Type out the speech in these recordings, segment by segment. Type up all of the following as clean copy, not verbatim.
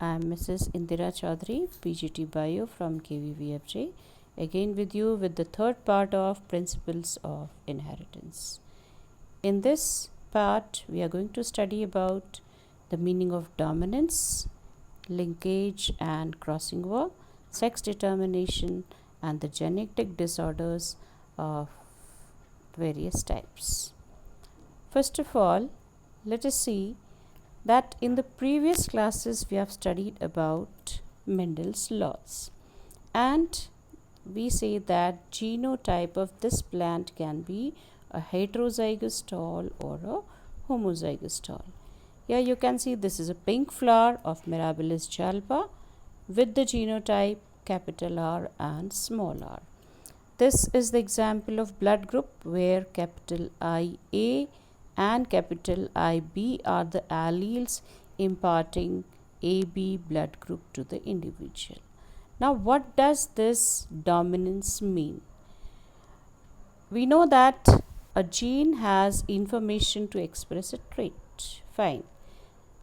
I am Mrs. Indira Chaudhary, PGT Bio from KVVFJ, again with you with the third part of Principles of Inheritance. In this part, we are going to study about the meaning of dominance, linkage and crossing over, sex determination, and the genetic disorders of various types. First of all, let us see that in the previous classes we have studied about Mendels laws, and we say that genotype of this plant can be a heterozygous tall or a homozygous tall. Here you can see this is a pink flower of Mirabilis jalpa with the genotype capital R and small r. This is the example of blood group where capital IA and capital IB are the alleles imparting AB blood group to the individual. Now, what does this dominance mean? We know that a gene has information to express a trait. Fine.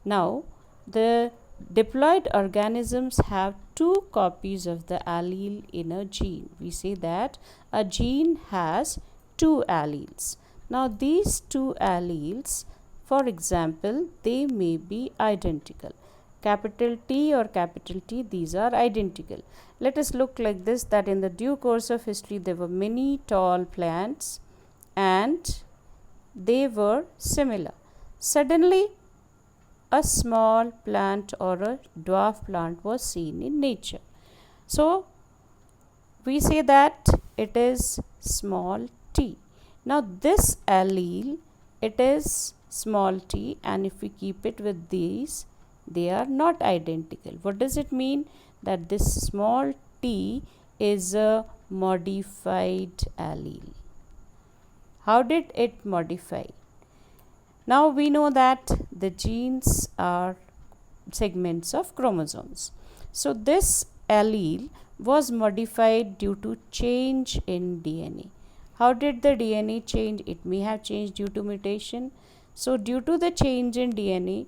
Now, the diploid organisms have two copies of the allele in a gene. We say that a gene has two alleles. Now, these two alleles, for example, they may be identical. Capital T or capital T, these are identical. Let us look like this, that in the due course of history, there were many tall plants and they were similar. Suddenly, a small plant or a dwarf plant was seen in nature. So, we say that it is small t. Now, this allele, it is small t, and if we keep it with these, they are not identical. What does it mean? That this small t is a modified allele. How did it modify? Now we know that the genes are segments of chromosomes. So this allele was modified due to change in DNA. How did the DNA change? It may have changed due to mutation. So due to the change in DNA,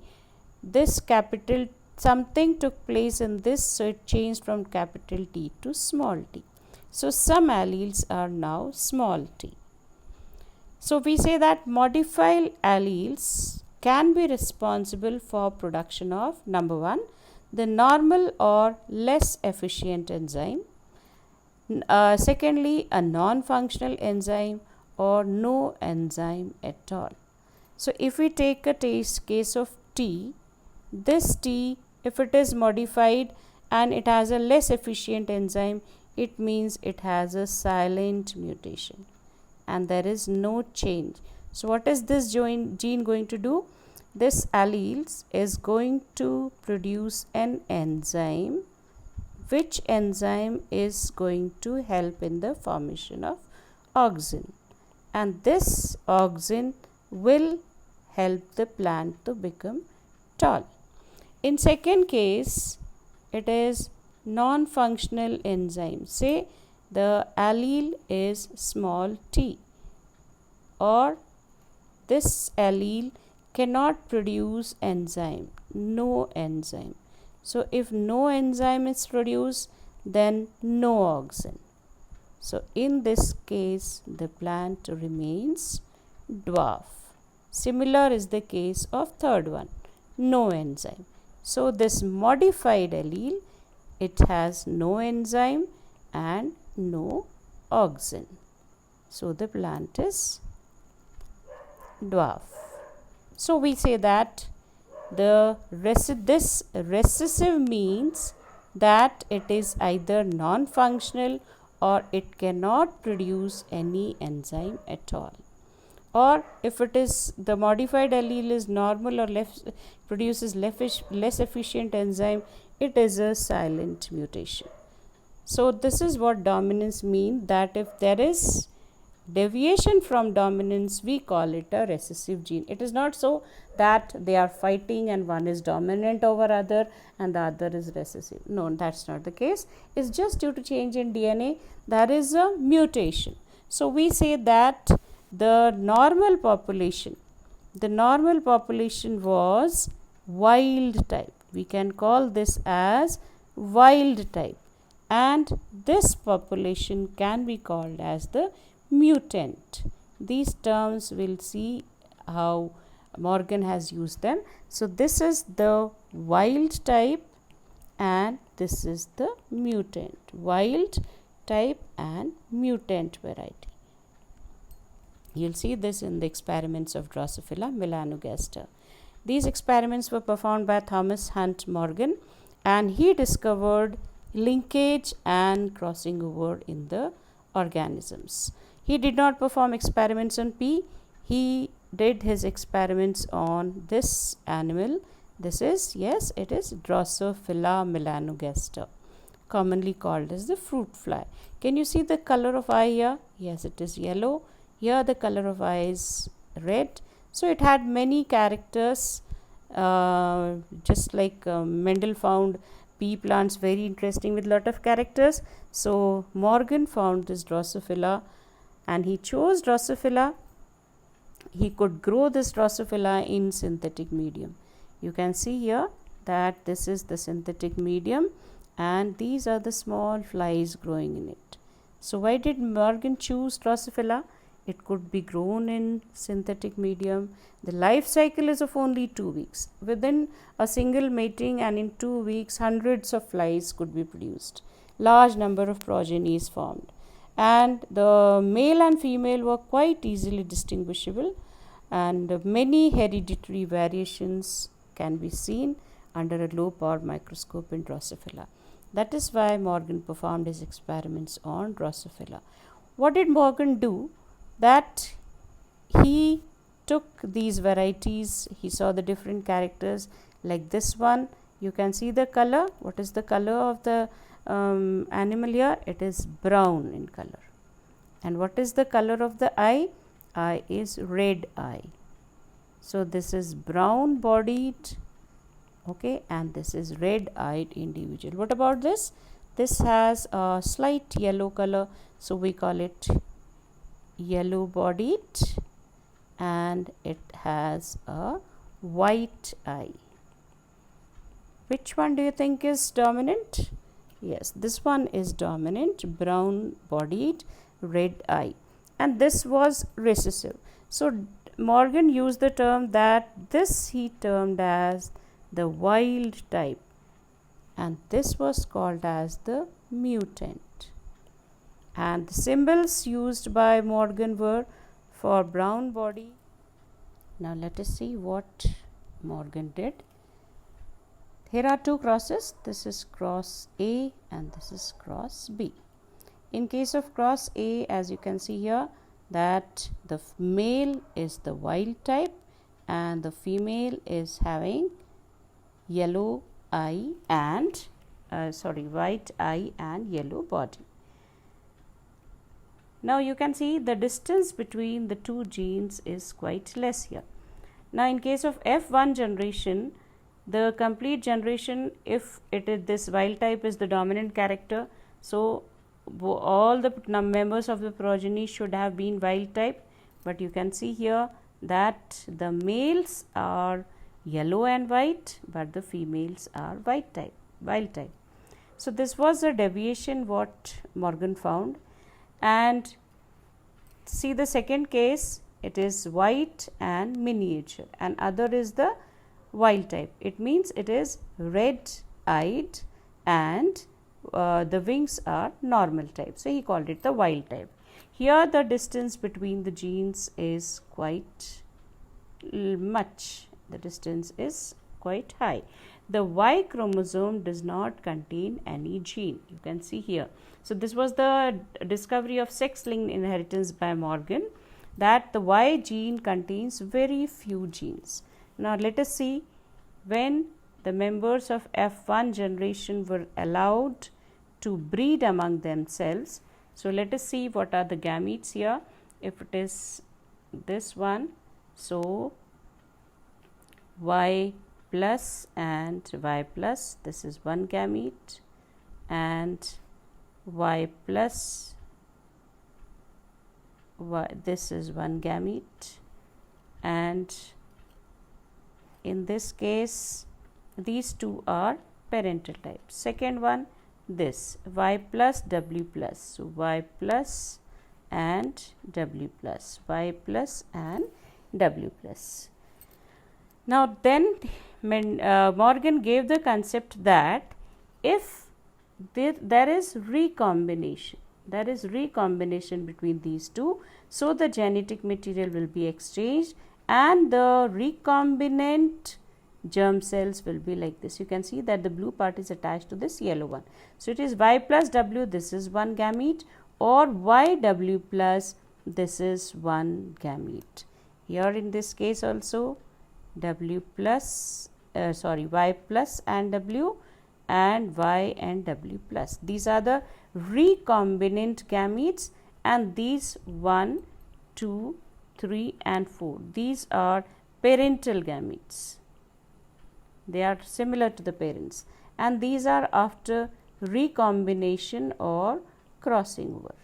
this capital something took place in this, so it changed from capital T to small t. So some alleles are now small t. So we say that modified alleles can be responsible for production of number one, the normal or less efficient enzyme. Secondly, a non-functional enzyme or no enzyme at all. So if we take a case of T, this T, if it is modified and it has a less efficient enzyme, it means it has a silent mutation and there is no change. So what is this gene going to do? This alleles is going to produce an enzyme, which enzyme is going to help in the formation of auxin, and this auxin will help the plant to become tall. In second case, it is non-functional enzyme. Say the allele is small t, or this allele cannot produce enzyme, no enzyme. So if no enzyme is produced, then no auxin. So in this case, the plant remains dwarf. Similar is the case of third one, no enzyme. So this modified allele, it has no enzyme and no auxin. So the plant is dwarf. So we say that this recessive means that it is either non-functional or it cannot produce any enzyme at all. Or if it is the modified allele is normal or produces less efficient enzyme, it is a silent mutation. So this is what dominance means, that if there is deviation from dominance, we call it a recessive gene. It is not so that they are fighting and one is dominant over other and the other is recessive. No, that's not the case. It's just due to change in DNA, there is a mutation. So we say that the normal population was wild type. we can call this as wild type, and this population can be called as the mutant. These terms we'll see how Morgan has used them. So this is the wild type and this is the mutant. Wild type and mutant variety. You'll see this in the experiments of Drosophila melanogaster. These experiments were performed by Thomas Hunt Morgan, and he discovered linkage and crossing over in the organisms. He did not perform experiments on P. He did his experiments on this animal. This is, yes, it is Drosophila melanogaster, commonly called as the fruit fly. Can you see the color of eye here? Yes, it is yellow. Here the color of eye is red. So it had many characters, just like Mendel found pea plants very interesting with lot of characters. So Morgan found this Drosophila and he chose Drosophila. He could grow this Drosophila in synthetic medium. You can see here that this is the synthetic medium and these are the small flies growing in it. So why did Morgan choose Drosophila? It could be grown in synthetic medium. The life cycle is of only 2 weeks. Within a single mating and in 2 weeks, hundreds of flies could be produced. Large number of progeny is formed. And the male and female were quite easily distinguishable, and many hereditary variations can be seen under a low power microscope in Drosophila. That is why Morgan performed his experiments on Drosophila. What did Morgan do? That he took these varieties, he saw the different characters, like this one, you can see the color. What is the color of the animal here? It is brown in color. And what is the color of the eye? Eye is red eye. So this is brown bodied, okay, and this is red eyed individual. What about this? This has a slight yellow color, so we call it yellow bodied, and it has a white eye. Which one do you think is dominant? Yes, this one is dominant, brown bodied, red eye, and this was recessive. So Morgan used the term that this he termed as the wild type, and this was called as the mutant. And the symbols used by Morgan were for brown body. Now let us see what Morgan did. Here are two crosses. This is cross A and this is cross B. In case of cross A, as you can see here, that the male is the wild type and the female is having yellow eye and white eye and yellow body. Now you can see the distance between the two genes is quite less here. Now in case of F1 generation, the complete generation, if it is this wild type is the dominant character, so all the members of the progeny should have been wild type, but you can see here that the males are yellow and white, but the females are wild type. So this was a deviation what Morgan found. And see the second case, it is white and miniature, and other is the wild type. It means it is red eyed and the wings are normal type. So he called it the wild type. Here the distance between the genes is quite much. The distance is quite high. The Y chromosome does not contain any gene. You can see here. So this was the discovery of sex-linked inheritance by Morgan, that the Y gene contains very few genes. Now let us see when the members of F1 generation were allowed to breed among themselves. So let us see what are the gametes here. If it is this one, so Y plus and Y plus, this is one gamete, and Y plus Y, this is one gamete, and in this case these two are parental type. Second one, this Y plus W plus. So Y plus and W plus, Y plus and W plus. Now then Morgan gave the concept that if there is recombination between these two, so the genetic material will be exchanged and the recombinant germ cells will be like this. You can see that the blue part is attached to this yellow one. So it is Y plus W, this is one gamete, or YW plus, this is one gamete. Here in this case also Y plus and W and Y and W plus. These are the recombinant gametes, and these 1, 2, 3 and 4. These are parental gametes. They are similar to the parents, and these are after recombination or crossing over.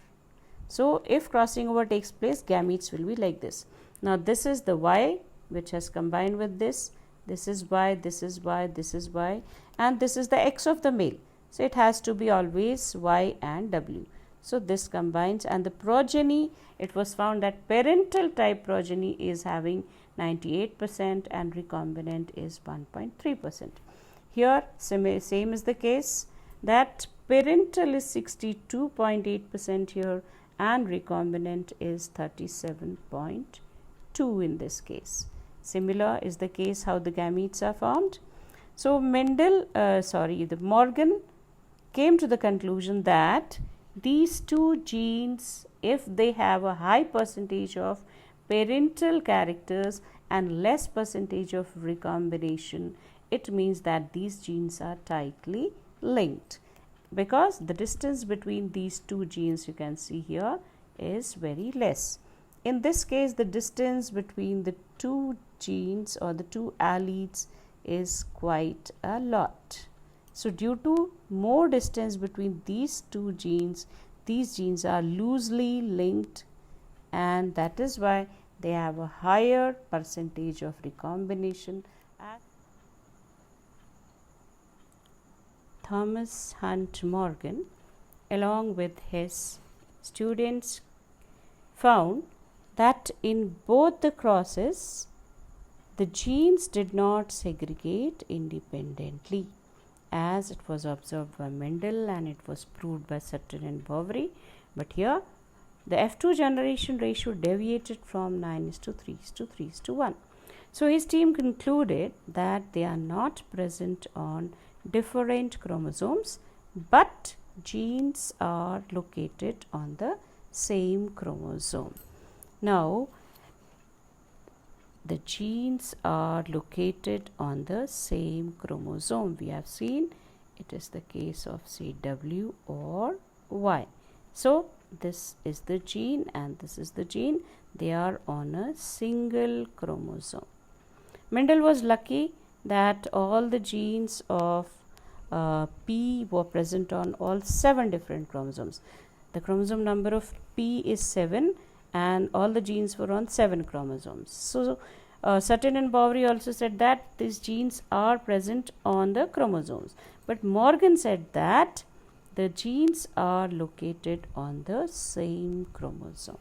So if crossing over takes place, gametes will be like this. Now this is the Y which has combined with this. This is Y, this is Y, this is Y, and this is the X of the male. So it has to be always Y and W. So this combines, and the progeny, it was found that parental type progeny is having 98% and recombinant is 1.3%. Here same is the case, that parental is 62.8% here and recombinant is 37.2 in this case. Similar is the case how the gametes are formed. So Morgan came to the conclusion that these two genes, if they have a high percentage of parental characters and less percentage of recombination, it means that these genes are tightly linked, because the distance between these two genes, you can see here, is very less. In this case, the distance between the two genes or the two alleles is quite a lot. So due to more distance between these two genes, these genes are loosely linked, and that is why they have a higher percentage of recombination. Thomas Hunt Morgan, along with his students, found that in both the crosses, the genes did not segregate independently, as it was observed by Mendel and it was proved by Sutton and Bovary. But here the F2 generation ratio deviated from 9:3:3:1. So his team concluded that they are not present on different chromosomes, but genes are located on the same chromosome. Now the genes are located on the same chromosome. We have seen it is the case of say W or Y. So this is the gene and this is the gene. They are on a single chromosome. Mendel was lucky that all the genes of P were present on all 7 different chromosomes. The chromosome number of P is 7 and all the genes were on 7 chromosomes. So Sutton and Bovary also said that these genes are present on the chromosomes, but Morgan said that the genes are located on the same chromosome.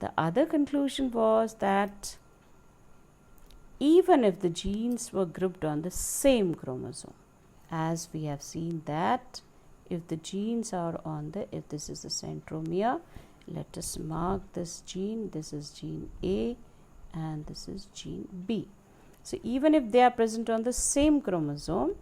The other conclusion was that even if the genes were grouped on the same chromosome, as we have seen that if the genes are on the, if this is the centromere, let us mark this gene, this is gene A and this is gene B. So even if they are present on the same chromosome,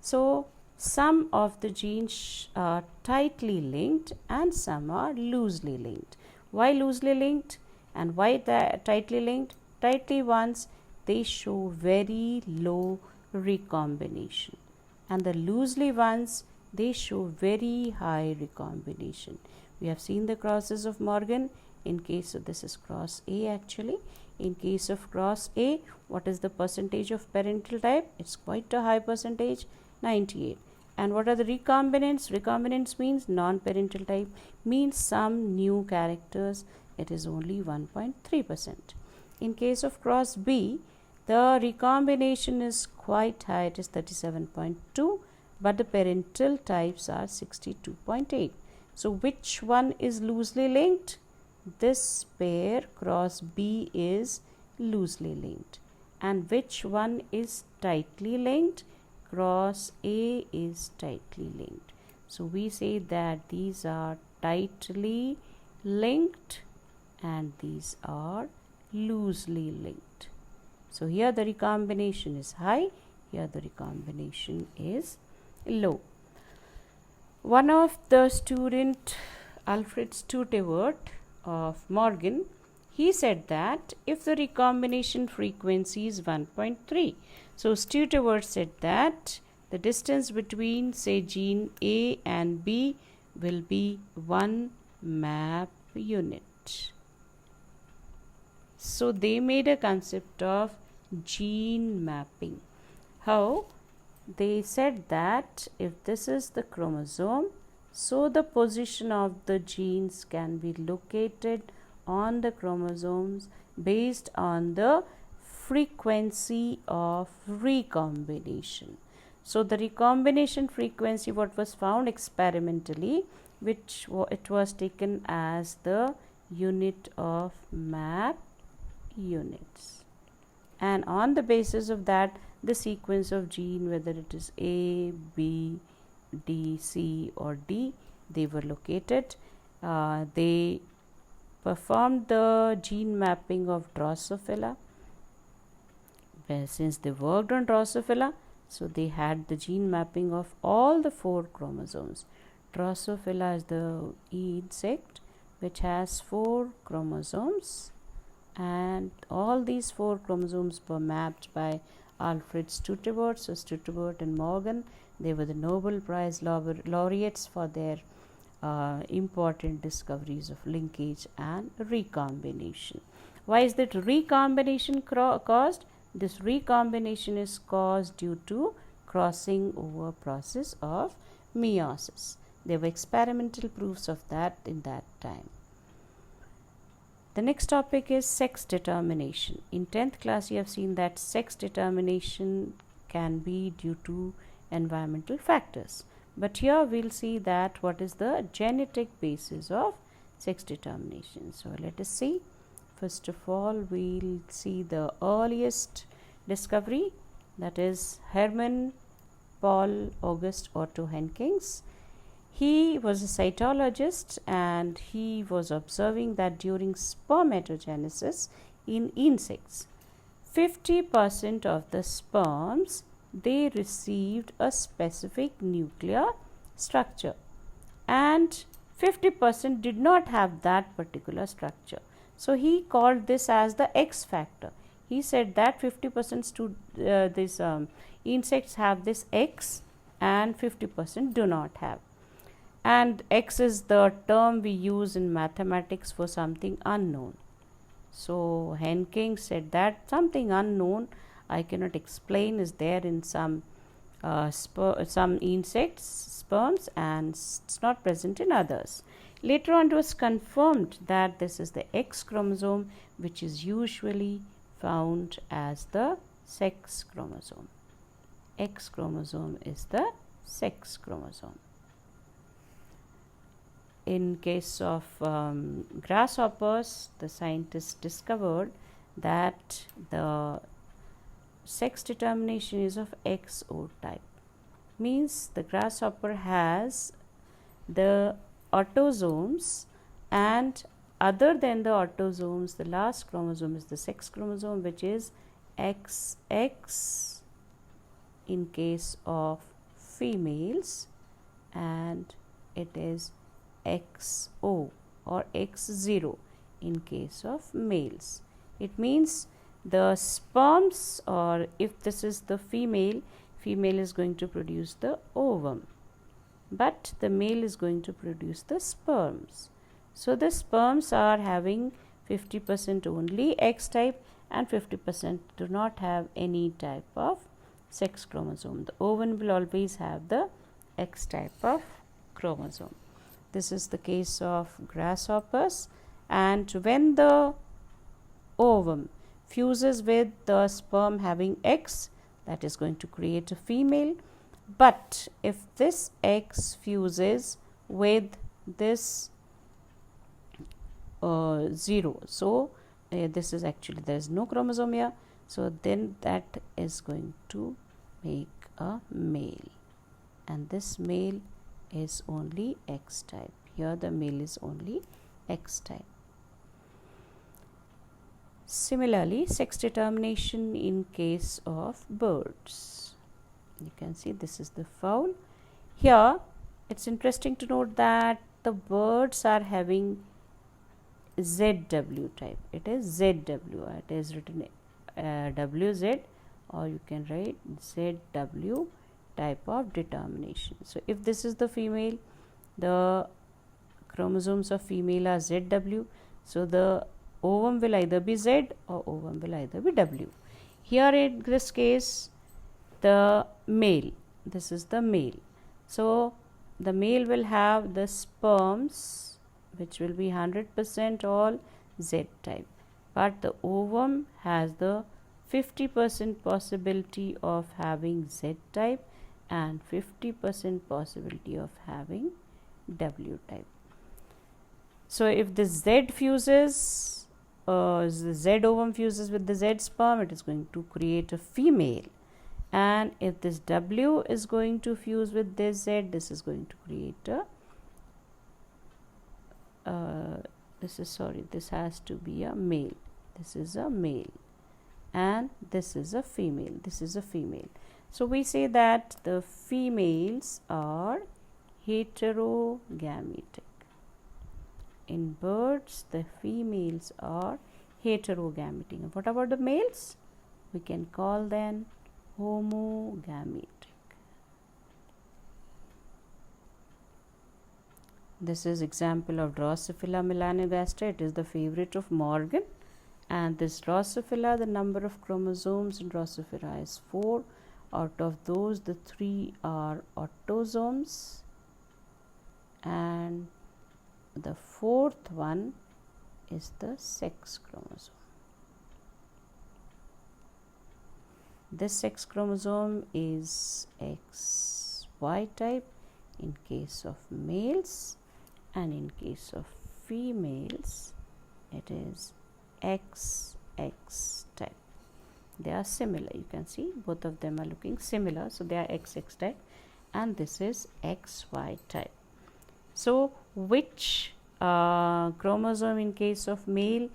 so some of the genes are tightly linked and some are loosely linked. Why loosely linked and why tightly linked? Tightly ones, they show very low recombination, and the loosely ones, they show very high recombination. We have seen the crosses of Morgan. In case of, this is cross A actually. In case of cross A, what is the percentage of parental type? It's quite a high percentage, 98. And what are the recombinants? Recombinants means non-parental type, means some new characters. It is only 1.3%. In case of cross B, The recombination is quite high, it is 37.2, but the parental types are 62.8. So which one is loosely linked? This pair cross B is loosely linked. And which one is tightly linked? Cross A is tightly linked. So we say that these are tightly linked and these are loosely linked. So here the recombination is high, here the recombination is low. One of the student, Alfred Stutevert of Morgan, he said that if the recombination frequency is 1.3, so Stutevert said that the distance between, say, gene A and B will be 1 map unit. So they made a concept of gene mapping. How? They said that if this is the chromosome, so the position of the genes can be located on the chromosomes based on the frequency of recombination. So the recombination frequency, what was found experimentally, which it was taken as the unit of map units, and on the basis of that, the sequence of gene, whether it is A, B, D, C or D, they were located. They performed the gene mapping of Drosophila. Well, since they worked on Drosophila, so they had the gene mapping of all the 4 chromosomes. Drosophila is the insect which has 4 chromosomes, and all these 4 chromosomes were mapped by Alfred Stutevert. So Stutevert and Morgan, they were the Nobel Prize laureates for their important discoveries of linkage and recombination. Why is that recombination caused? This recombination is caused due to crossing over process of meiosis. There were experimental proofs of that in that time. The next topic is sex determination. In 10th class, you have seen that sex determination can be due to environmental factors. But here we'll see that what is the genetic basis of sex determination. So let us see. First of all, we'll see the earliest discovery, that is Hermann Paul August Otto Henkings. He was a cytologist and he was observing that during spermatogenesis in insects, 50% of the sperms, they received a specific nuclear structure and 50% did not have that particular structure. So he called this as the X factor. He said that 50% insects have this X and 50% do not have. And X is the term we use in mathematics for something unknown. So Henkings said that something unknown I cannot explain is there in some insects sperms and it's not present in others. Later on it was confirmed that this is the X chromosome, which is usually found as the sex chromosome. X chromosome is the sex chromosome. In case of grasshoppers, the scientists discovered that the sex determination is of XO type. Means the grasshopper has the autosomes, and other than the autosomes, the last chromosome is the sex chromosome, which is XX in case of females, and it is XO or X0 in case of males. It means the sperms, or if this is the female is going to produce the ovum, but the male is going to produce the sperms. So the sperms are having 50% only X type and 50% do not have any type of sex chromosome. The ovum will always have the X type of chromosome. This is the case of grasshoppers, and when the ovum fuses with the sperm having eggs, that is going to create a female. But if this X fuses with this 0, so this is actually, there is no chromosome here, so then that is going to make a male, and this male is only X type. Here the male is only X type. Similarly, sex determination in case of birds. You can see this is the fowl. Here it's interesting to note that the birds are having ZW type. It is ZW. It is written WZ, or you can write ZW type of determination. So if this is the female, the chromosomes of female are ZW. So the ovum will either be Z or ovum will either be W. Here in this case, the male, this is the male. So the male will have the sperms which will be 100% all Z type, but the ovum has the 50% possibility of having Z type and 50% possibility of having W type. So if the Z fuses, the Z ovum fuses with the Z sperm, it is going to create a female. And if this W is going to fuse with this Z, this is going to create a this has to be a male. This is a male, and this is a female. This is a female. So we say that the females are heterogametic. In birds, the females are heterogametic. And what about the males? We can call them homogametic. This is example of Drosophila melanogaster. It is the favorite of Morgan. And this Drosophila, the number of chromosomes in Drosophila is 4. Out of those, the 3 are autosomes, and the 4th one is the sex chromosome. This sex chromosome is XY type in case of males, and in case of females it is XX type. They are similar. You can see both of them are looking similar, so they are XX type, and this is XY type. So which chromosome in case of males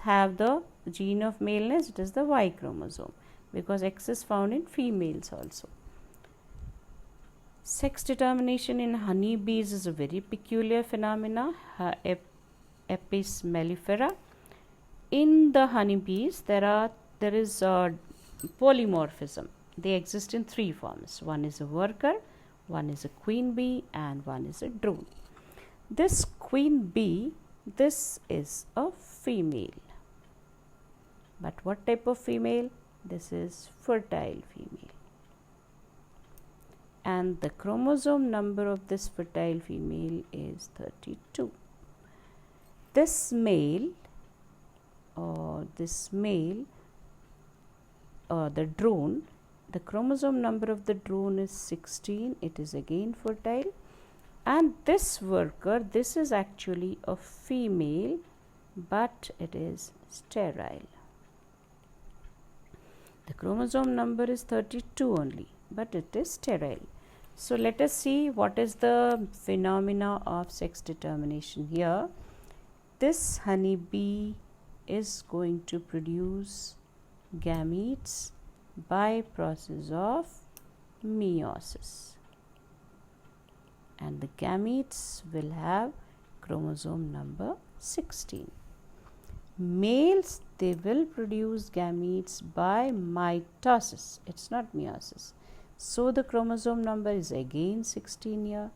have the gene of maleness? It is the Y chromosome, because X is found in females also. Sex determination in honeybees is a very peculiar phenomena, Apis mellifera. In the honeybees, there is polymorphism. They exist in 3 forms. One is a worker, one is a queen bee, and one is a drone. This queen bee, this is a female. But what type of female? This is fertile female. And the chromosome number of this fertile female is 32. This male, the drone, the chromosome number of the drone is 16. It is again fertile. And this worker, this is actually a female, but it is sterile. The chromosome number is 32 only, but it is sterile. So let us see what is the phenomena of sex determination here. This honeybee is going to produce gametes by process of meiosis, and the gametes will have chromosome number 16. Males, they will produce gametes by mitosis. It's not meiosis. So the chromosome number is again 16 here.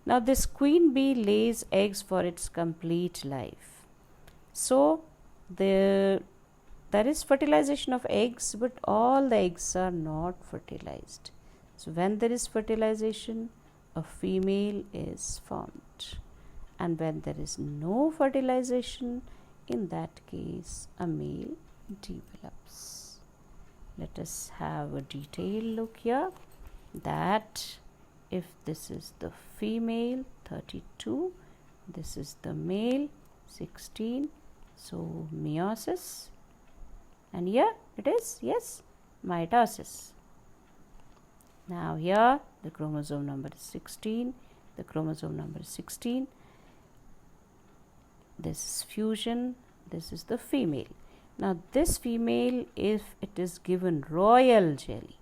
Now this queen bee lays eggs for its complete life. So there is fertilization of eggs, but all the eggs are not fertilized. So when there is fertilization, a female is formed, and when there is no fertilization, in that case a male develops. Let us have a detailed look here, that if this is the female 32, this is the male 16, so meiosis, and here it is, yes, mitosis. Now here the chromosome number is 16, the chromosome number is 16, this is fusion, this is the female. Now this female, if it is given royal jelly,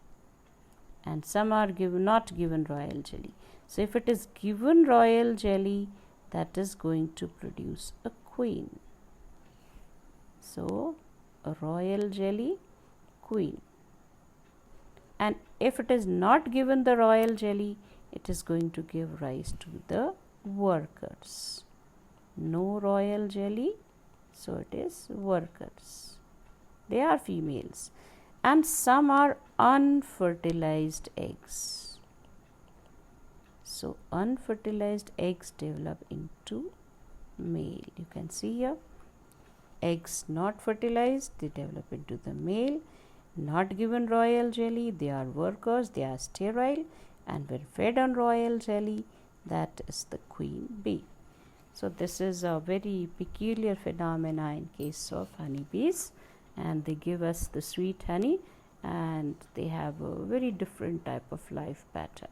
and some are not given royal jelly, so if it is given royal jelly, that is going to produce a queen. So a royal jelly, queen. And if it is not given the royal jelly, it is going to give rise to the workers. No royal jelly, so it is workers. They are females. And some are unfertilized eggs. So unfertilized eggs develop into male. You can see here, eggs not fertilized, they develop into the male. Not given royal jelly, they are workers, they are sterile, and when fed on royal jelly, that is the queen bee. So this is a very peculiar phenomena in case of honeybees, and they give us the sweet honey, and they have a very different type of life pattern.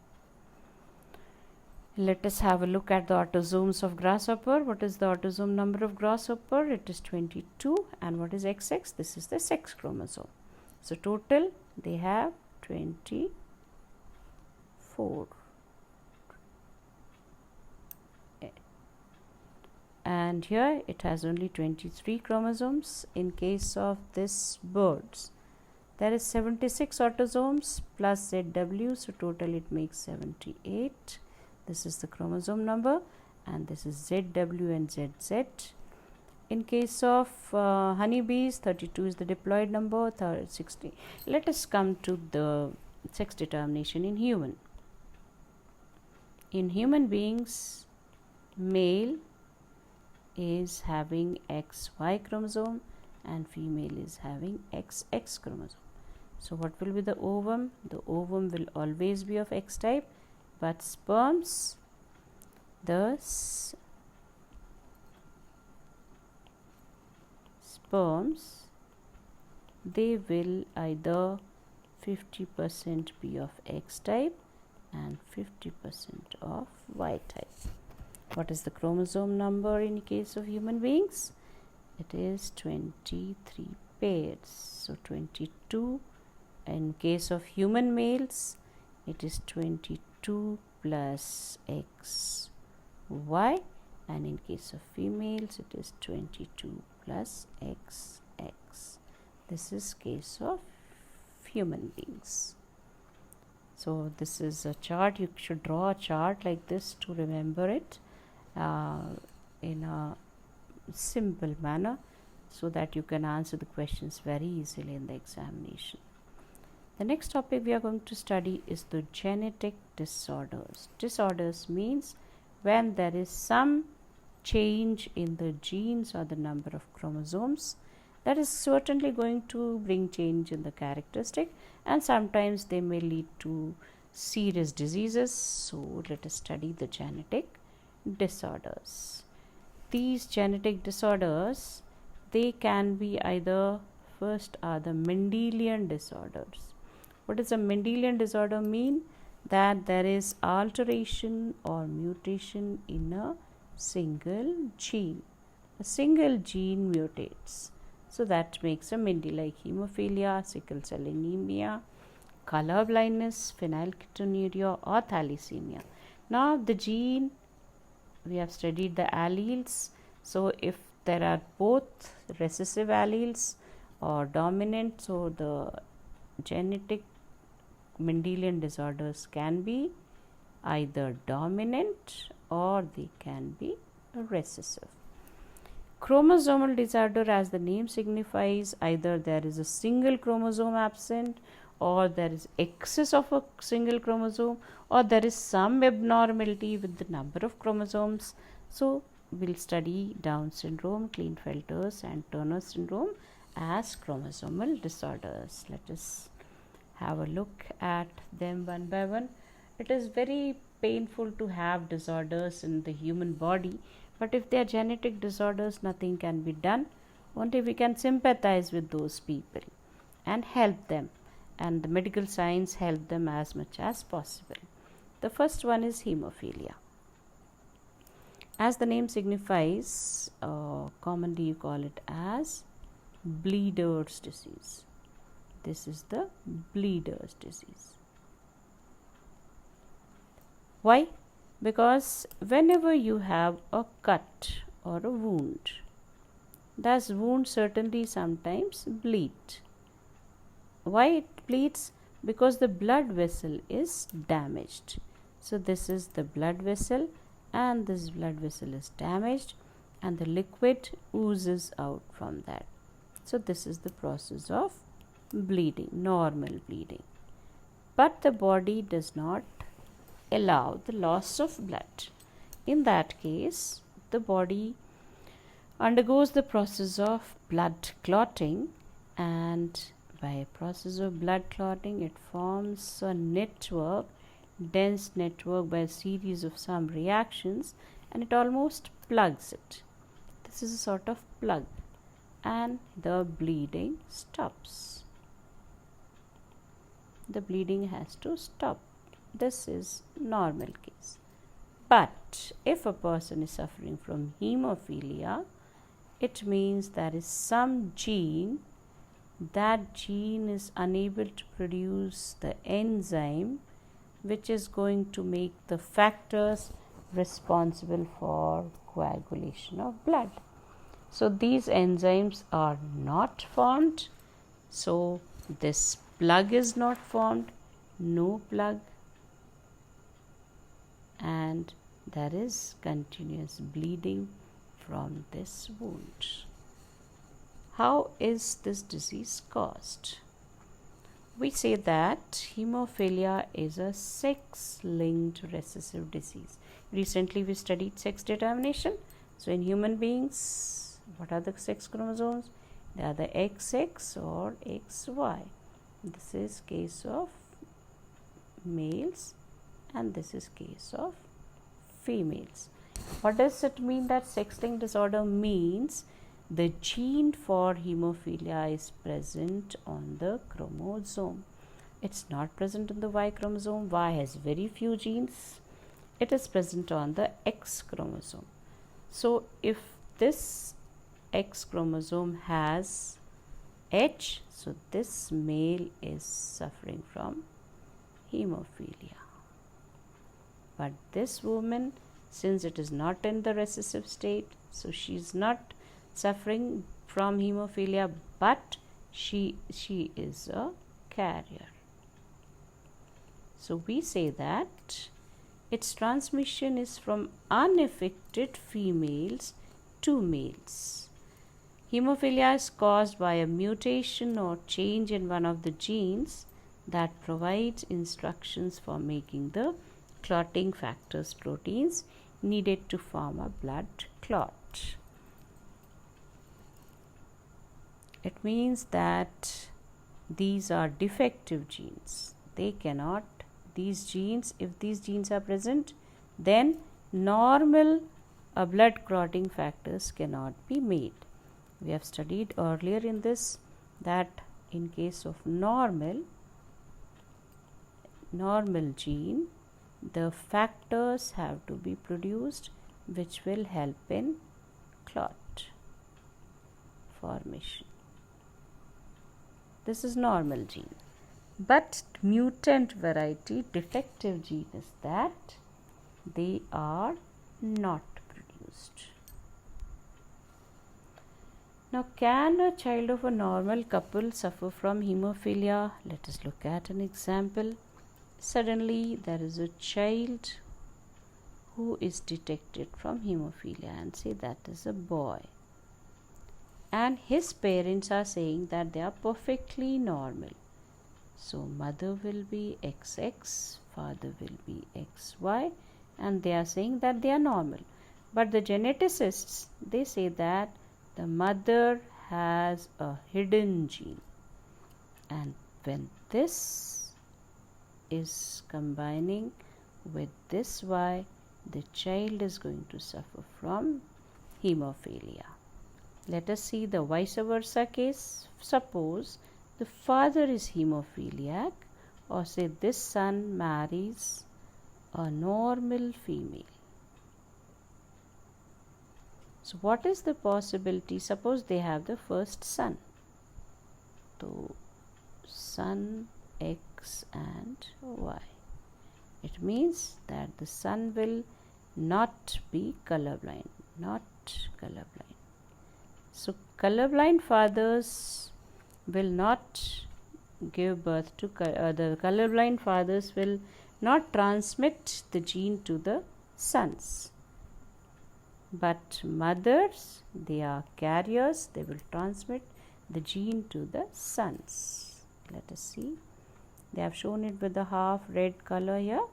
Let us have a look at the autosomes of grasshopper. What is the autosome number of grasshopper? It is 22. And what is XX? This is the sex chromosome. So total they have 24. And here it has only 23 chromosomes. In case of this birds, there is 76 autosomes plus ZW, so total it makes 78. This is the chromosome number, and this is ZW and ZZ. In case of honeybees, 32 is the diploid number, 60. Let us come to the sex determination in human. In human beings, male is having XY chromosome and female is having XX chromosome. So what will be the ovum? The ovum will always be of X type, but sperms, they will either 50% be of X type and 50% of Y type. What is the chromosome number in case of human beings? It is 23 pairs. So 22. In case of human males, it is 22 plus X Y, and in case of females, it is 22 plus X X. This is case of human beings. So this is a chart. You should draw a chart like this to remember it in a simple manner, so that you can answer the questions very easily in the examination. The next topic we are going to study is the genetic disorders. Disorders means when there is some change in the genes or the number of chromosomes, that is certainly going to bring change in the characteristic, and sometimes they may lead to serious diseases. So let us study the genetic disorders. These genetic disorders, they can be either, first are the Mendelian disorders. What does a Mendelian disorder mean? That there is alteration or mutation in a single gene. A single gene mutates. So that makes a Mendel, like hemophilia, sickle cell anemia, colorblindness, phenylketonuria, or thalassemia. Now the gene, we have studied the alleles. So if there are both recessive alleles or dominant, so the genetic Mendelian disorders can be either dominant or they can be recessive. Chromosomal disorder, as the name signifies, either there is a single chromosome absent, or there is excess of a single chromosome, or there is some abnormality with the number of chromosomes. So we'll study Down syndrome, Klinefelter's and Turner syndrome as chromosomal disorders. Let us have a look at them one by one. It is very painful to have disorders in the human body, but if they are genetic disorders, nothing can be done. Only we can sympathize with those people and help them, and the medical science help them as much as possible. The first one is hemophilia. As the name signifies, commonly you call it as bleeder's disease. This is the bleeder's disease. Why? Because whenever you have a cut or a wound, that wound certainly sometimes bleed. Why it bleeds? Because the blood vessel is damaged. So this is the blood vessel, and this blood vessel is damaged, and the liquid oozes out from that. So this is the process of bleeding, normal bleeding. But the body does not allow the loss of blood. In that case, the body undergoes the process of blood clotting, and by a process of blood clotting, it forms a network, dense network, by a series of some reactions, and it almost plugs it. This is a sort of plug, and the bleeding stops. The bleeding has to stop. This is normal case. But if a person is suffering from hemophilia, it means there is some gene, that gene is unable to produce the enzyme which is going to make the factors responsible for coagulation of blood. So these enzymes are not formed. So this plug is not formed, no plug, and there is continuous bleeding from this wound. How is this disease caused? We say that hemophilia is a sex-linked recessive disease. Recently we studied sex determination. So in human beings, what are the sex chromosomes? They are the XX or XY. This is case of males, and this is case of females. What does it mean that sex-linked disorder means? The gene for hemophilia is present on the chromosome. It's not present in the Y chromosome. Y has very few genes. It is present on the X chromosome. So if this X chromosome has H, so this male is suffering from hemophilia. But this woman, since it is not in the recessive state, so she is not suffering from hemophilia, but she is a carrier. So we say that its transmission is from unaffected females to males. Hemophilia is caused by a mutation or change in one of the genes that provides instructions for making the clotting factors proteins needed to form a blood clot. It means that these are defective genes. They cannot, these genes, if these genes are present, then normal blood clotting factors cannot be made. We have studied earlier in this that in case of normal gene, the factors have to be produced which will help in clot formation. This is normal gene. But mutant variety, defective gene is that they are not produced. Now, can a child of a normal couple suffer from hemophilia? Let us look at an example. Suddenly, there is a child who is detected from hemophilia, and say that is a boy. And his parents are saying that they are perfectly normal. So, mother will be XX, father will be XY, and they are saying that they are normal. But the geneticists, they say that the mother has a hidden gene, and when this is combining with this Y, the child is going to suffer from hemophilia. Let us see the vice versa case. Suppose the father is hemophiliac, or say this son marries a normal female. So what is the possibility? Suppose they have the first son. So son X and Y. It means that the son will not be colorblind, not colorblind. So colorblind fathers will not give birth to the colorblind fathers will not transmit the gene to the sons. But mothers, they are carriers, they will transmit the gene to the sons. Let us see. They have shown it with the half red color here,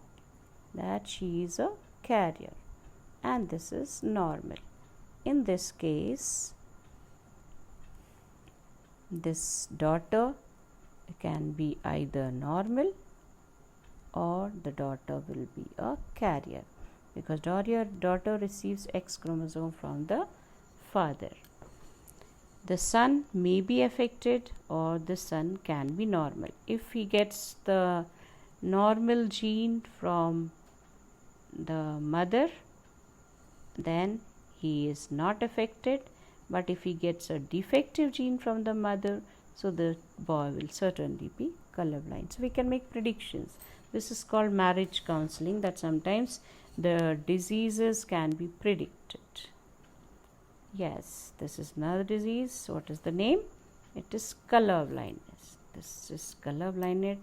that she is a carrier, and this is normal. In this case, this daughter can be either normal or the daughter will be a carrier, because daughter receives X chromosome from the father. The son may be affected or the son can be normal. If he gets the normal gene from the mother, then he is not affected, but if he gets a defective gene from the mother, so the boy will certainly be colorblind. So we can make predictions. This is called marriage counseling, that sometimes the diseases can be predicted. Yes, this is another disease. What is the name? It is colorblindness. This is colorblindness.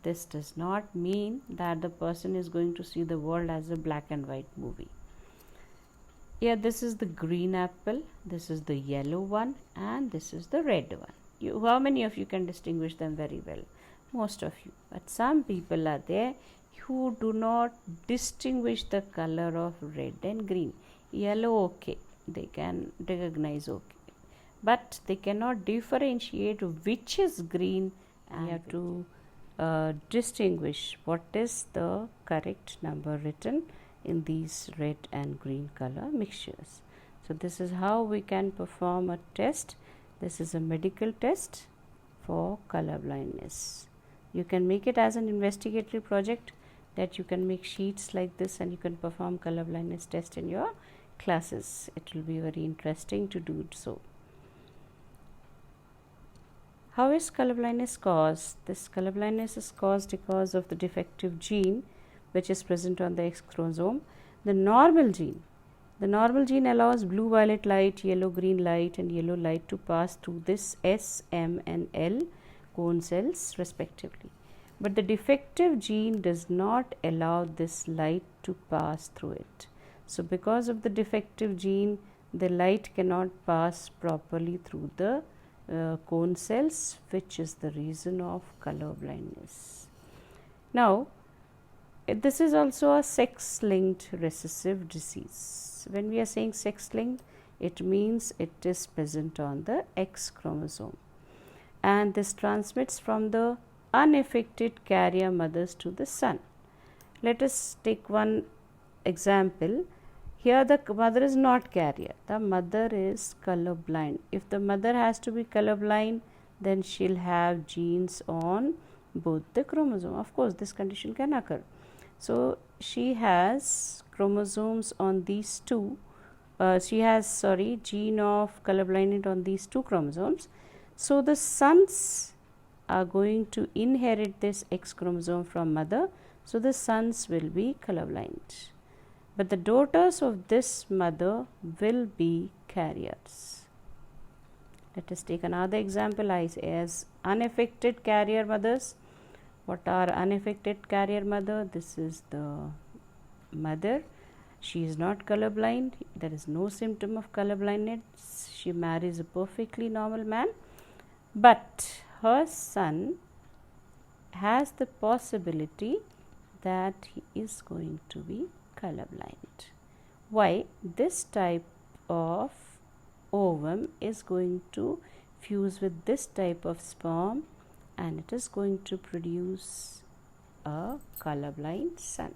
This does not mean that the person is going to see the world as a black and white movie. Yeah, this is the green apple, this is the yellow one, and this is the red one. How many of you can distinguish them very well? Most of you. But some people are there who do not distinguish the color of red and green. Yellow, okay, they can recognize, okay, but they cannot differentiate which is green, and you have to distinguish what is the correct number written in these red and green color mixtures. So this is how we can perform a test. This is a medical test for color blindness. You can make it as an investigatory project, that you can make sheets like this and you can perform color blindness test in your classes. It will be very interesting to do so. How is color blindness caused? This color blindness is caused because of the defective gene which is present on the X chromosome. The normal gene allows blue violet light, yellow green light and yellow light to pass through this S, M and L cone cells respectively. But the defective gene does not allow this light to pass through it. So because of the defective gene, the light cannot pass properly through the cone cells, which is the reason of color blindness. Now, this is also a sex-linked recessive disease. When we are saying sex-linked, it means it is present on the X chromosome, and this transmits from the unaffected carrier mothers to the son. Let us take one example. Here the mother is not carrier, the mother is colorblind. If the mother has to be colorblind, then she'll have genes on both the chromosome. Of course, this condition can occur. So she has chromosomes on these two, gene of colorblindness on these two chromosomes. So the sons are going to inherit this X chromosome from mother, so the sons will be colorblind. But the daughters of this mother will be carriers. Let us take another example as unaffected carrier mothers. What are unaffected carrier mother? This is the mother. She is not colorblind. There is no symptom of colorblindness. She marries a perfectly normal man, but her son has the possibility that he is going to be colorblind. Why? This type of ovum is going to fuse with this type of sperm, and it is going to produce a colorblind son.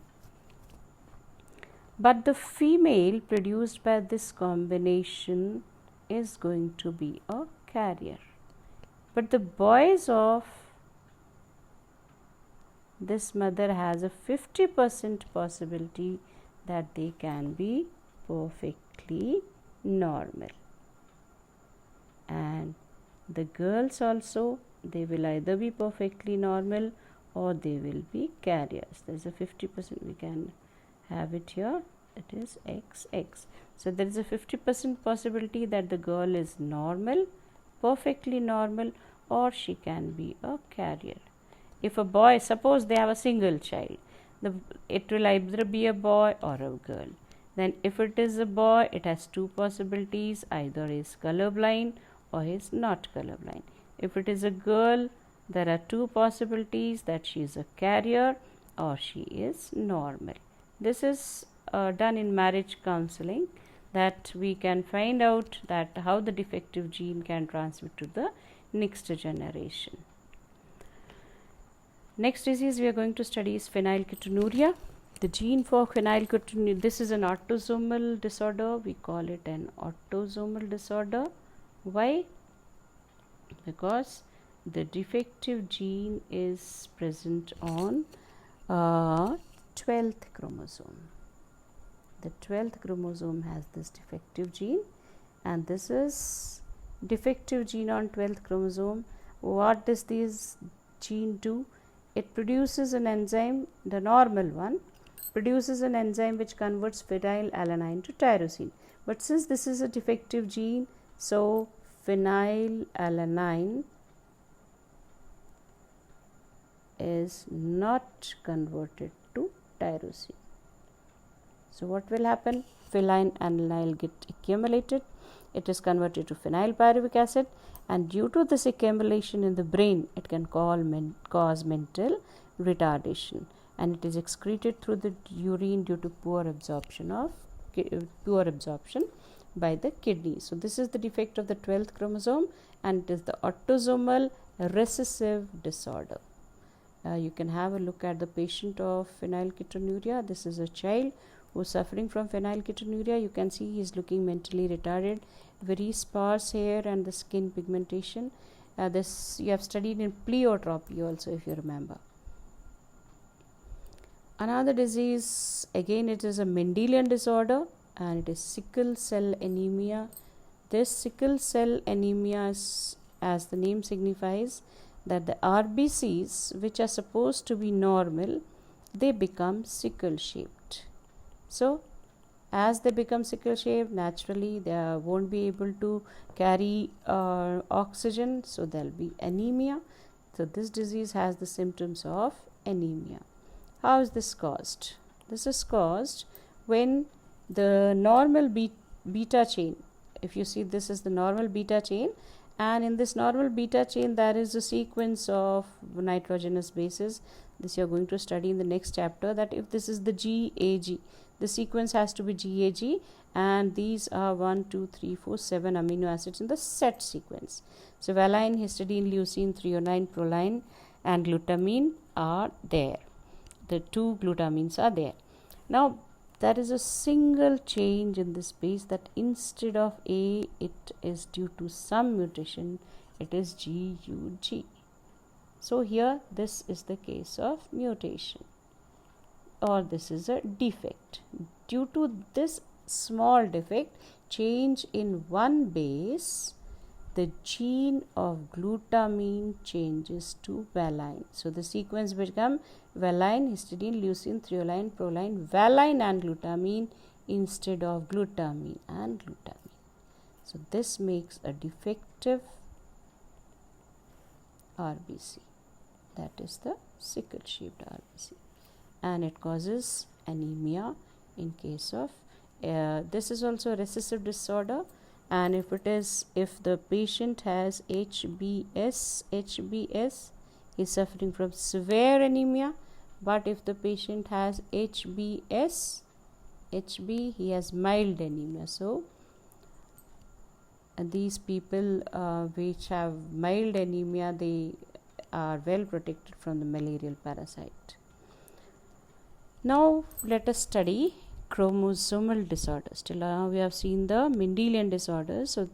But the female produced by this combination is going to be a carrier. But the boys of this mother has a 50% possibility that they can be perfectly normal. And the girls also, they will either be perfectly normal or they will be carriers. There is a 50%, we can have it here, it is XX. So there is a 50% possibility that the girl is normal, perfectly normal, or she can be a carrier. If a boy, suppose they have a single child, it will either be a boy or a girl. Then if it is a boy, it has two possibilities, either he is colorblind or he is not colorblind. If it is a girl, there are two possibilities, that she is a carrier or she is normal. This is done in marriage counseling, that we can find out that how the defective gene can transmit to the next generation. Next disease we are going to study is phenylketonuria. The gene for phenylketonuria, this is an autosomal disorder. We call it an autosomal disorder. Why? Because the defective gene is present on 12th chromosome. The 12th chromosome has this defective gene, and this is defective gene on 12th chromosome. What does this gene do? It produces an enzyme, the normal one produces an enzyme which converts phenylalanine to tyrosine. But since this is a defective gene, so phenylalanine is not converted to tyrosine. So what will happen? Phenylalanine will get accumulated. It is converted to phenylpyruvic acid, and due to this accumulation in the brain, it can cause mental retardation, and it is excreted through the urine due to poor absorption by the kidney. So this is the defect of the 12th chromosome, and it is the autosomal recessive disorder. You can have a look at the patient of phenylketonuria. This is a child who is suffering from phenylketonuria. You can see he is looking mentally retarded, very sparse hair and the skin pigmentation. This you have studied in pleiotropy also, if you remember. Another disease, again it is a Mendelian disorder, and it is sickle cell anemia. This sickle cell anemia is, as the name signifies, that the RBCs, which are supposed to be normal, they become sickle shaped. So as they become sickle shaped, naturally they won't be able to carry oxygen, so there will be anemia. So this disease has the symptoms of anemia. How is this caused? This is caused when the normal beta chain, if you see, this is the normal beta chain, and in this normal beta chain there is a sequence of nitrogenous bases. This you are going to study in the next chapter, that if this is the GAG, the sequence has to be GAG, and these are 1, 2, 3, 4, 7 amino acids in the set sequence. So valine, histidine, leucine, threonine, proline and glutamine are there. The 2 glutamines are there. Now there is a single change in this base, that instead of A, it is due to some mutation, it is GUG. So here this is the case of mutation, or this is a defect. Due to this small defect, change in one base, the gene of glutamine changes to valine. So the sequence become valine, histidine, leucine, threonine, proline, valine and glutamine instead of glutamine and glutamine. So this makes a defective RBC, that is the sickle shaped RBC, and it causes anemia in case of this is also a recessive disorder. And if the patient has HBS, he is suffering from severe anemia. But if the patient has HB, he has mild anemia. So these people which have mild anemia, they are well protected from the malarial parasite. Now let us study chromosomal disorders. Till now we have seen the Mendelian disorders. So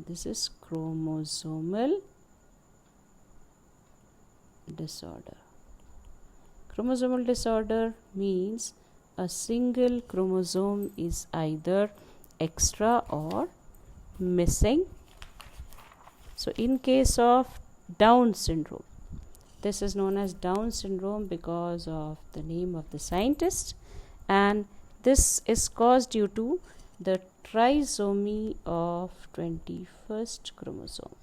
this is chromosomal disorder. Chromosomal disorder means a single chromosome is either extra or missing. So in case of Down syndrome, this is known as Down syndrome because of the name of the scientist, and this is caused due to the trisomy of 21st chromosome.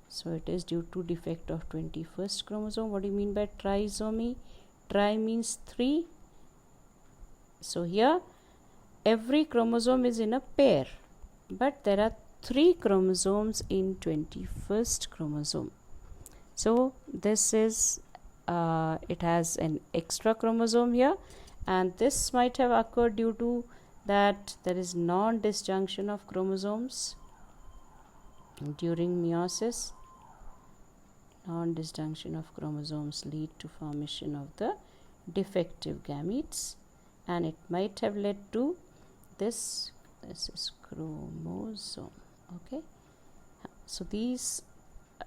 So it is due to defect of 21st chromosome. What do you mean by trisomy? Tri means 3. So here every chromosome is in a pair, but there are 3 chromosomes in 21st chromosome. So this is it has an extra chromosome here, and this might have occurred due to that there is non-disjunction of chromosomes during meiosis. Non-disjunction of chromosomes lead to formation of the defective gametes, and it might have led to this is chromosome. Okay, so these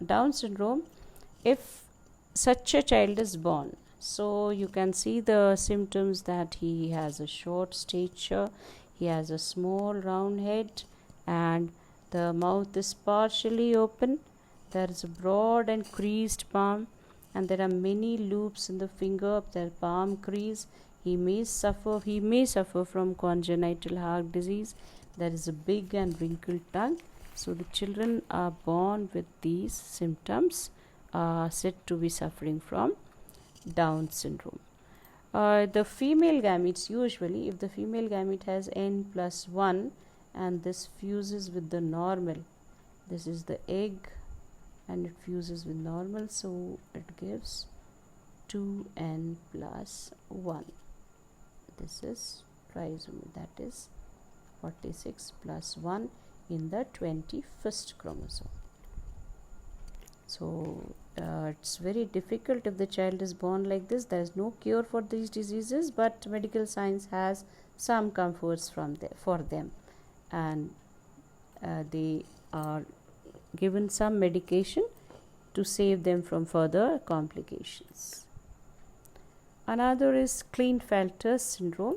Down syndrome, if such a child is born, so you can see the symptoms that he has a short stature, he has a small round head, and the mouth is partially open. There is a broad and creased palm, and there are many loops in the finger of the palm crease. He may suffer from congenital heart disease. There is a big and wrinkled tongue. So the children are born with these symptoms, said to be suffering from Down syndrome. The female gametes, usually if the female gamete has n+1 and this fuses with the normal, this is the egg and it fuses with normal, so it gives 2n+1. This is trisomy, that is 46 plus 1 in the 21st chromosome. So it's very difficult if the child is born like this. There is no cure for these diseases, but medical science has some comforts for them, and they are given some medication to save them from further complications. Another is Klinefelter syndrome.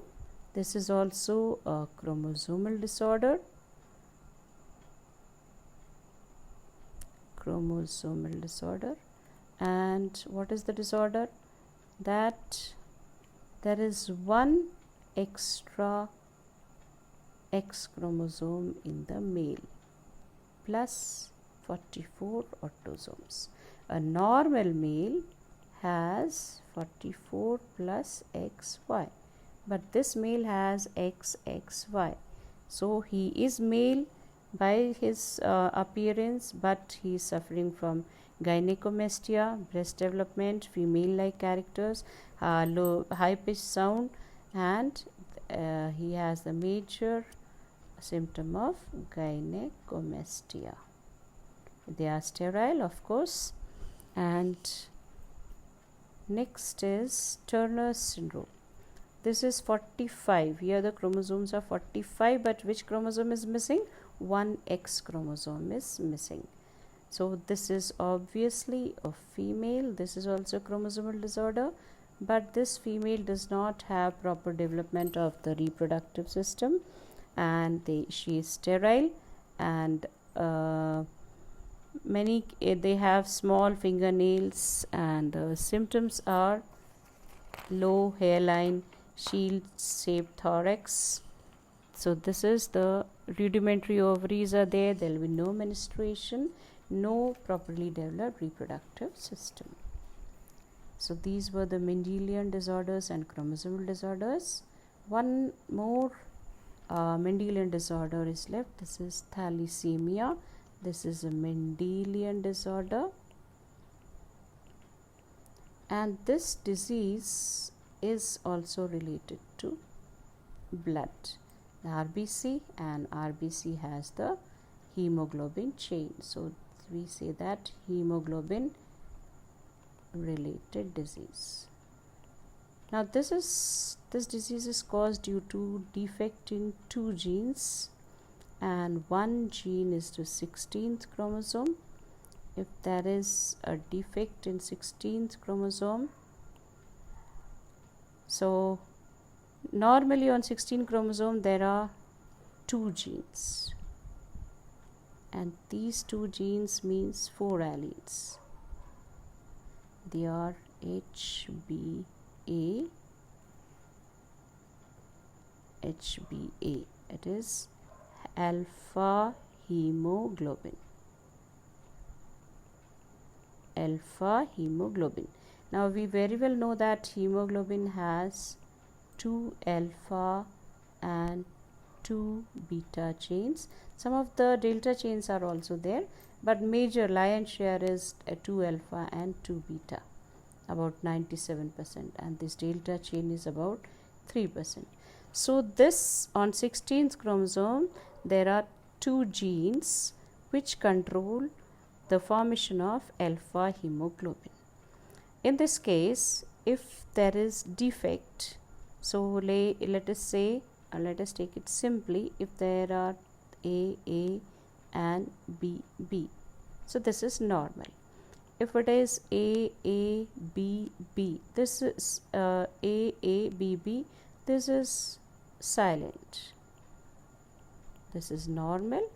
This is also a chromosomal disorder. And what is the disorder? That there is one extra X chromosome in the male plus 44 autosomes. A normal male has 44 plus XY, but this male has XXY. So he is male by his appearance, but he is suffering from gynecomastia, breast development, female-like characters, high-pitched sound, and he has the major symptom of gynecomastia. They are sterile, of course. And next is Turner syndrome. This is 45. Here the chromosomes are 45, but which chromosome is missing? One X chromosome is missing. So this is obviously a female. This is also a chromosomal disorder, but this female does not have proper development of the reproductive system, and she is sterile, and they have small fingernails, and the symptoms are low hairline, shield-shaped thorax. So this is the rudimentary ovaries are there. There will be no menstruation, no properly developed reproductive system. So these were the Mendelian disorders and chromosomal disorders. One more Mendelian disorder is left. This is thalassemia. This is a Mendelian disorder, and this disease is also related to blood, the RBC, and RBC has the hemoglobin chain. So we say that hemoglobin related disease. Now this disease is caused due to defect in 2 genes, and one gene is the 16th chromosome. If there is a defect in 16th chromosome, so normally on 16th chromosome there are 2 genes, and these 2 genes means 4 alleles. They are HBA, HBA, it is alpha hemoglobin. Alpha hemoglobin. Now we very well know that hemoglobin has 2 alpha and 2 beta chains. Some of the delta chains are also there, but major lion share is 2 alpha and 2 beta, about 97%, and this delta chain is about 3%. So this on 16th chromosome there are 2 genes which control the formation of alpha hemoglobin. In this case, if there is defect, so let us say, let us take it simply, if there are A and B, so this is normal. If it is A B, this is A B, this is silent. This is normal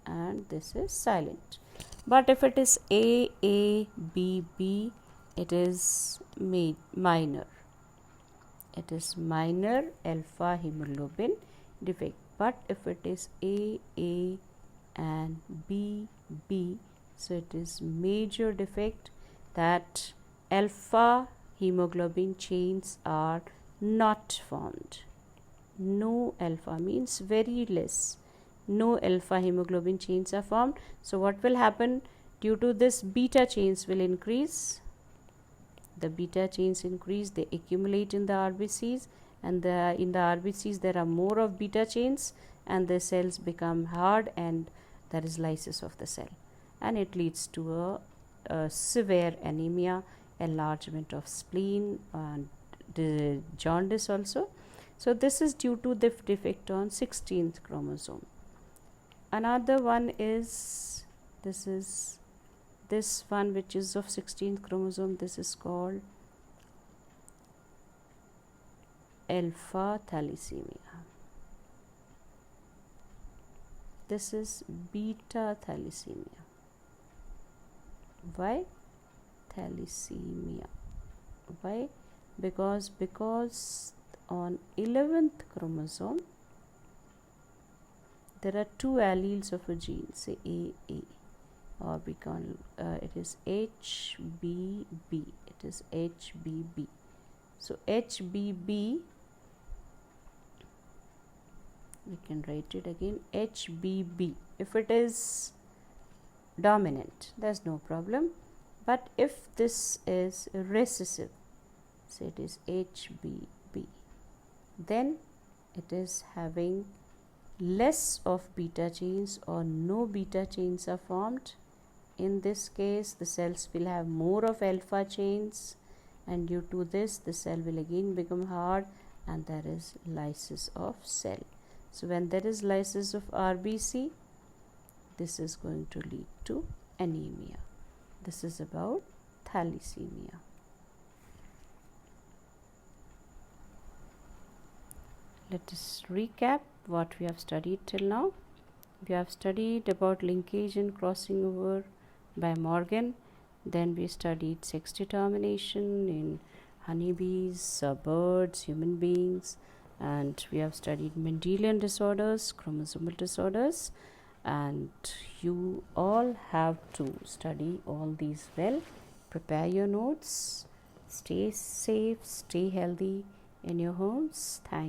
and this is silent. But if it is A B, it is minor. It is minor alpha hemoglobin defect. But if it is A and B, so it is major defect, that alpha hemoglobin chains are not formed. No alpha means very less. No alpha hemoglobin chains are formed. So what will happen? Due to this, beta chains will increase. The beta chains increase, they accumulate in the RBCs, and in the RBCs there are more of beta chains, and the cells become hard, and there is lysis of the cell, and it leads to a severe anemia, enlargement of spleen, and the jaundice also. So this is due to the defect on 16th chromosome. Another one is this one which is of 16th chromosome. This is called alpha thalassemia. This is beta thalassemia. Why thalassemia? Why? Because on 11th chromosome there are 2 alleles of a gene, say A, or we call it is HBB. It is HBB. So HBB, we can write it again, HBB. If it is dominant, there's no problem. But if this is recessive, say it is HBB, then it is having less of beta chains or no beta chains are formed. In this case, the cells will have more of alpha chains, and due to this, the cell will again become hard, and there is lysis of cell. So when there is lysis of RBC, this is going to lead to anemia. This is about thalassemia. Let us recap what we have studied till now. We have studied about linkage and crossing over by Morgan. Then we studied sex determination in honeybees, birds, human beings, and we have studied Mendelian disorders, chromosomal disorders, and you all have to study all these well. Prepare your notes. Stay safe, stay healthy in your homes. Thank you.